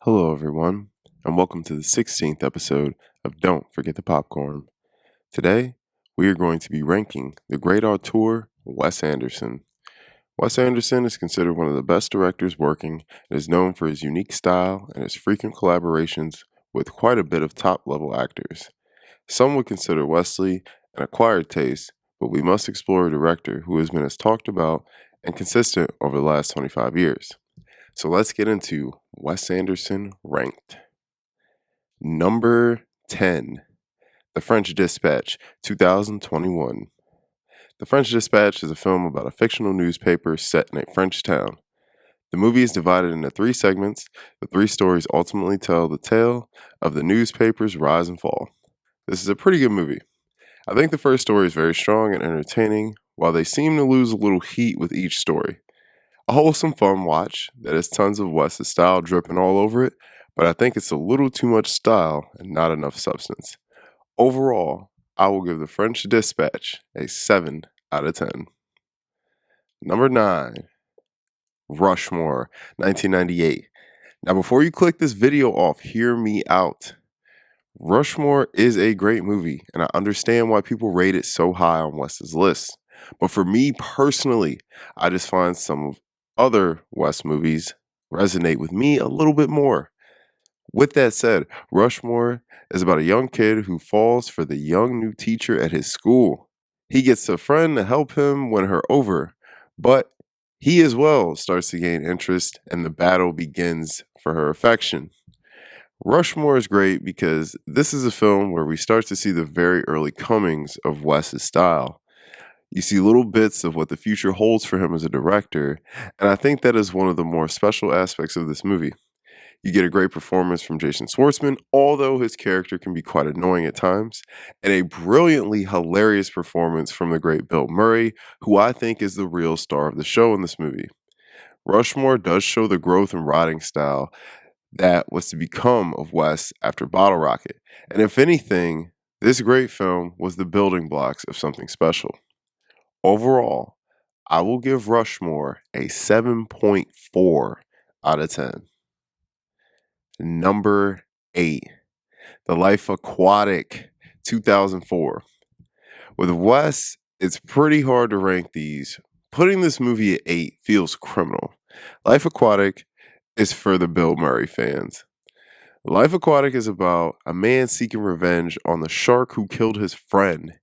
Hello, everyone, and welcome to the 16th episode of Don't Forget the Popcorn. Today, we are going to be ranking the great auteur Wes Anderson. Wes Anderson is considered one of the best directors working and is known for his unique style and his frequent collaborations with quite a bit of top level actors. Some would consider Wesley an acquired taste, but we must explore a director who has been as talked about and consistent over the last 25 years. So let's get into Wes Anderson Ranked. Number 10, The French Dispatch, 2021. The French Dispatch is a film about a fictional newspaper set in a French town. The movie is divided into three segments. The three stories ultimately tell the tale of the newspaper's rise and fall. This is a pretty good movie. I think the first story is very strong and entertaining, while they seem to lose a little heat with each story. A wholesome fun watch that has tons of Wes's style dripping all over it, but I think it's a little too much style and not enough substance. Overall, I will give The French Dispatch a 7 out of 10. Number 9, Rushmore, 1998. Now before you click this video off, hear me out. Rushmore is a great movie, and I understand why people rate it so high on Wes's list. But for me personally, I just find some of other Wes movies resonate with me a little bit more. With that said, Rushmore is about a young kid who falls for the young new teacher at his school. He gets a friend to help him win her over, but he as well starts to gain interest and the battle begins for her affection. Rushmore is great because this is a film where we start to see the very early comings of Wes's style. You see little bits of what the future holds for him as a director, and I think that is one of the more special aspects of this movie. You get a great performance from Jason Schwartzman, although his character can be quite annoying at times, and a brilliantly hilarious performance from the great Bill Murray, who I think is the real star of the show in this movie. Rushmore does show the growth and writing style that was to become of Wes after Bottle Rocket, and if anything, this great film was the building blocks of something special. Overall, I will give Rushmore a 7.4 out of 10. Number 8, The Life Aquatic, 2004. With Wes, it's pretty hard to rank these. Putting this movie at 8 feels criminal. Life Aquatic is for the Bill Murray fans. Life Aquatic is about a man seeking revenge on the shark who killed his friend.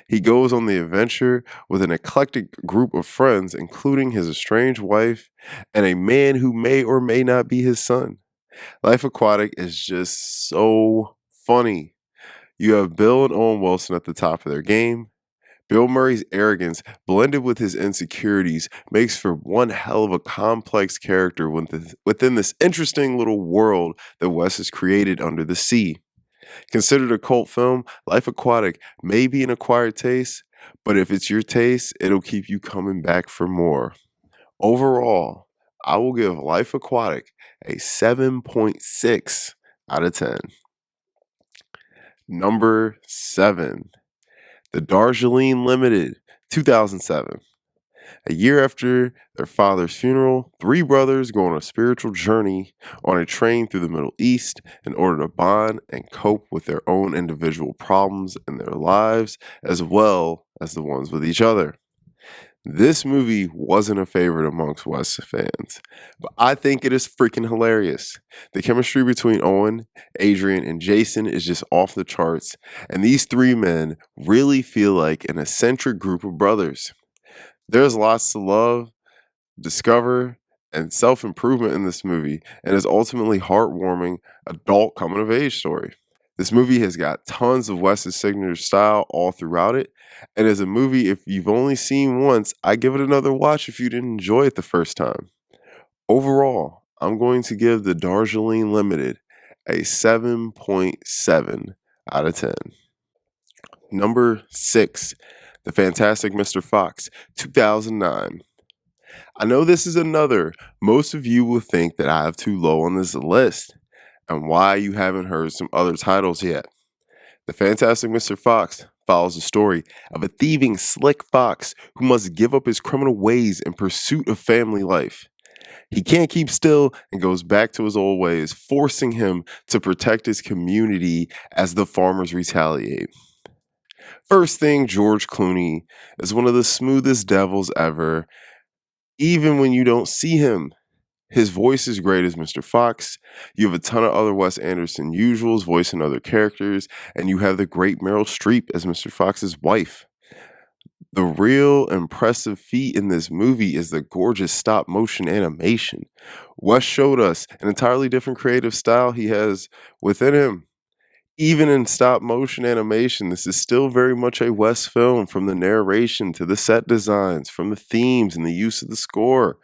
He goes on the adventure with an eclectic group of friends, including his estranged wife and a man who may or may not be his son. Life Aquatic is just so funny. You have Bill and Owen Wilson at the top of their game. Bill Murray's arrogance, blended with his insecurities, makes for one hell of a complex character within this interesting little world that Wes has created under the sea. Considered a cult film, Life Aquatic may be an acquired taste, but if it's your taste, it'll keep you coming back for more. Overall, I will give Life Aquatic a 7.6 out of 10. Number 7, The Darjeeling Limited, 2007. A year after their father's funeral, three brothers go on a spiritual journey on a train through the Middle East in order to bond and cope with their own individual problems in their lives, as well as the ones with each other. This movie wasn't a favorite amongst Wes fans, but I think it is freaking hilarious. The chemistry between Owen, Adrian, and Jason is just off the charts, and these three men really feel like an eccentric group of brothers. There's lots to love, discover, and self-improvement in this movie, and is ultimately heartwarming adult coming-of-age story. This movie has got tons of Wes's signature style all throughout it, and as a movie, if you've only seen once, I give it another watch if you didn't enjoy it the first time. Overall, I'm going to give The Darjeeling Limited a 7.7 out of 10. Number 6, The Fantastic Mr. Fox, 2009. I know this is another most of you will think that I have too low on this list, and why you haven't heard some other titles yet. The Fantastic Mr. Fox follows the story of a thieving, slick fox who must give up his criminal ways in pursuit of family life. He can't keep still and goes back to his old ways, forcing him to protect his community as the farmers retaliate. First thing, George Clooney is one of the smoothest devils ever, even when you don't see him. His voice is great as Mr. Fox. You have a ton of other Wes Anderson usuals voicing other characters, and you have the great Meryl Streep as Mr. Fox's wife. The real impressive feat in this movie is the gorgeous stop motion animation. Wes showed us an entirely different creative style he has within him. Even in stop motion animation, this is still very much a Wes film, from the narration to the set designs, from the themes and the use of the score.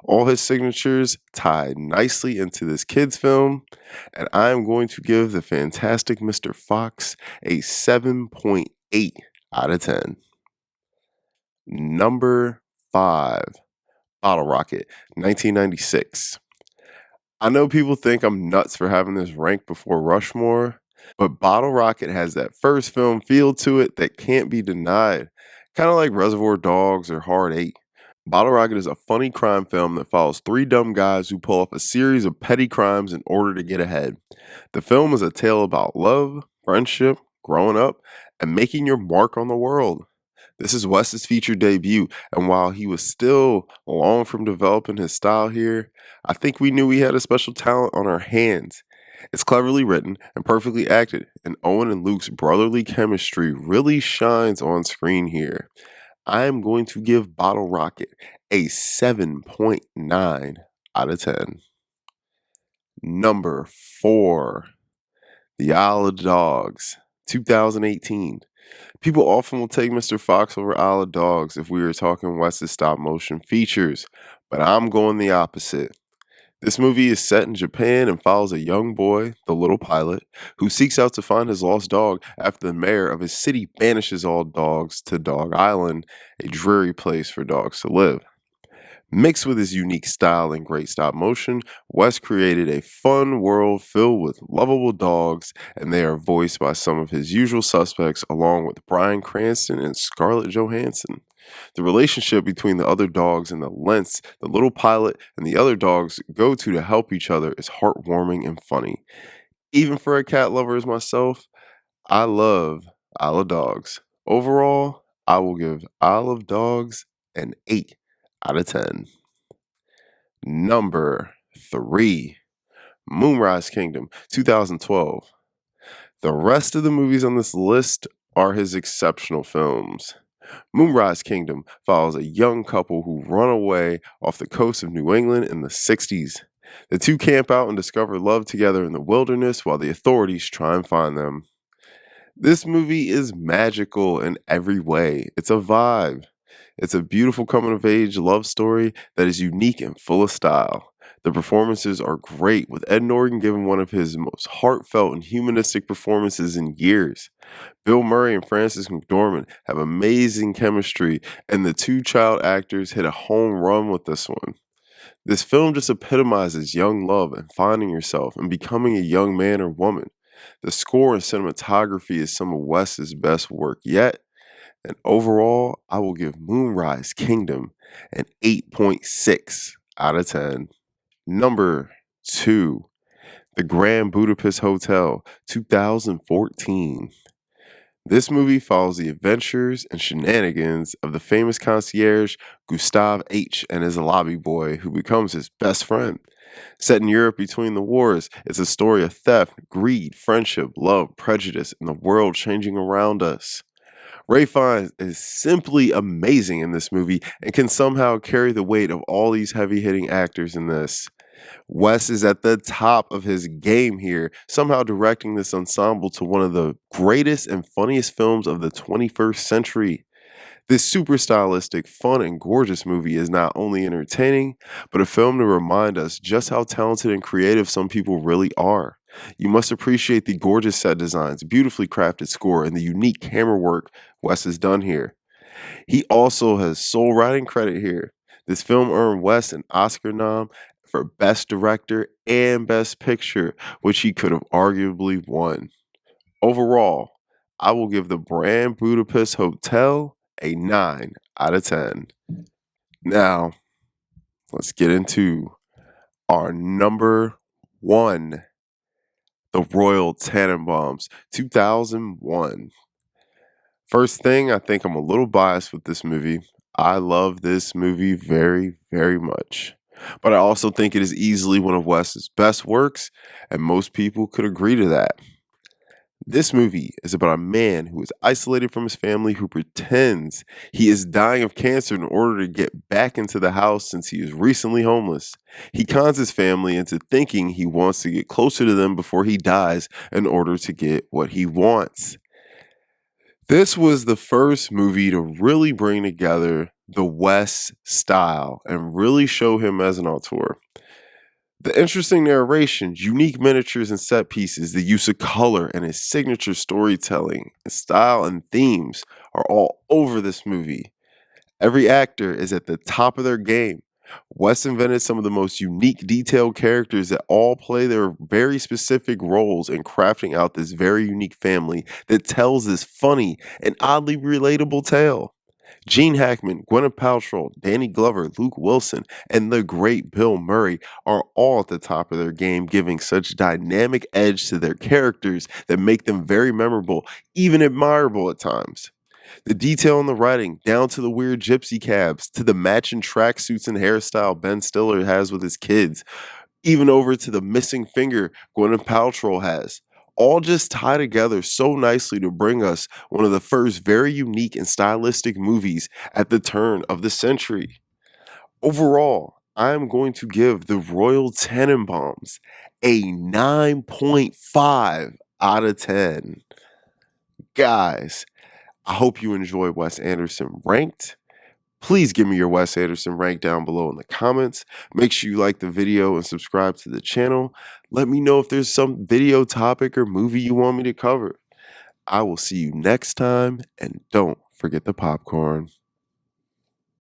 All his signatures tied nicely into this kid's film, and I am going to give the fantastic Mr. Fox a 7.8 out of 10. Number 5, Bottle Rocket, 1996. I know people think I'm nuts for having this ranked before Rushmore, but Bottle Rocket has that first film feel to it that can't be denied. Kind of like Reservoir Dogs or Hard Eight. Bottle Rocket is a funny crime film that follows three dumb guys who pull off a series of petty crimes in order to get ahead. The film is a tale about love, friendship, growing up, and making your mark on the world. This is Wes's feature debut, and while he was still long from developing his style here, I think we knew we had a special talent on our hands. It's cleverly written and perfectly acted, and Owen and Luke's brotherly chemistry really shines on screen here. I am going to give Bottle Rocket a 7.9 out of 10. Number 4, The Isle of Dogs, 2018. People often will take Mr. Fox over Isle of Dogs if we were talking Wes's stop motion features, but I'm going the opposite. This movie is set in Japan and follows a young boy, the little pilot, who seeks out to find his lost dog after the mayor of his city banishes all dogs to Dog Island, a dreary place for dogs to live. Mixed with his unique style and great stop motion, Wes created a fun world filled with lovable dogs, and they are voiced by some of his usual suspects, along with Bryan Cranston and Scarlett Johansson. The relationship between the other dogs and the lengths the little pilot and the other dogs go to help each other is heartwarming and funny. Even for a cat lover as myself, I love Isle of Dogs. Overall, I will give Isle of Dogs an 8 out of 10. Number 3, Moonrise Kingdom, 2012. The rest of the movies on this list are his exceptional films. Moonrise Kingdom follows a young couple who run away off the coast of New England in the 60s. The two camp out and discover love together in the wilderness while the authorities try and find them. This movie is magical in every way. It's a vibe. It's a beautiful coming of age love story that is unique and full of style. The performances are great, with Ed Norton giving one of his most heartfelt and humanistic performances in years. Bill Murray and Frances McDormand have amazing chemistry, and the two child actors hit a home run with this one. This film just epitomizes young love and finding yourself and becoming a young man or woman. The score and cinematography is some of Wes's best work yet, and overall, I will give Moonrise Kingdom an 8.6 out of 10. Number 2, The Grand Budapest Hotel, 2014. This movie follows the adventures and shenanigans of the famous concierge Gustav H. and his lobby boy, who becomes his best friend. Set in Europe between the wars, it's a story of theft, greed, friendship, love, prejudice, and the world changing around us. Ray Fiennes is simply amazing in this movie and can somehow carry the weight of all these heavy hitting actors in this. Wes is at the top of his game here, somehow directing this ensemble to one of the greatest and funniest films of the 21st century. This super stylistic, fun, and gorgeous movie is not only entertaining, but a film to remind us just how talented and creative some people really are. You must appreciate the gorgeous set designs, beautifully crafted score, and the unique camera work Wes has done here. He also has sole writing credit here. This film earned Wes an Oscar nom for Best Director and Best Picture, which he could have arguably won. Overall, I will give the Grand Budapest Hotel a 9 out of 10. Now, let's get into Our number one, the Royal Tenenbaums, 2001. First thing, I think I'm a little biased with this movie. I love this movie very, very much. But I also think it is easily one of Wes's best works, and most people could agree to that. This movie is about a man who is isolated from his family who pretends he is dying of cancer in order to get back into the house since he is recently homeless. He cons his family into thinking he wants to get closer to them before he dies in order to get what he wants. This was the first movie to really bring together the Wes style and really show him as an auteur. The interesting narrations, unique miniatures and set pieces, the use of color, and his signature storytelling, and style and themes are all over this movie. Every actor is at the top of their game. Wes invented some of the most unique, detailed characters that all play their very specific roles in crafting out this very unique family that tells this funny and oddly relatable tale. Gene Hackman, Gwyneth Paltrow, Danny Glover, Luke Wilson, and the great Bill Murray are all at the top of their game, giving such dynamic edge to their characters that make them very memorable, even admirable at times. The detail in the writing, down to the weird gypsy cabs, to the matching tracksuits and hairstyle Ben Stiller has with his kids, even over to the missing finger Gwyneth Paltrow has, all just tie together so nicely to bring us one of the first very unique and stylistic movies at the turn of the century. Overall, I am going to give the Royal Tenenbaums a 9.5 out of 10. Guys, I hope you enjoy Wes Anderson Ranked. Please give me your Wes Anderson rank down below in the comments. Make sure you like the video and subscribe to the channel. Let me know if there's some video topic or movie you want me to cover. I will see you next time, and don't forget the popcorn.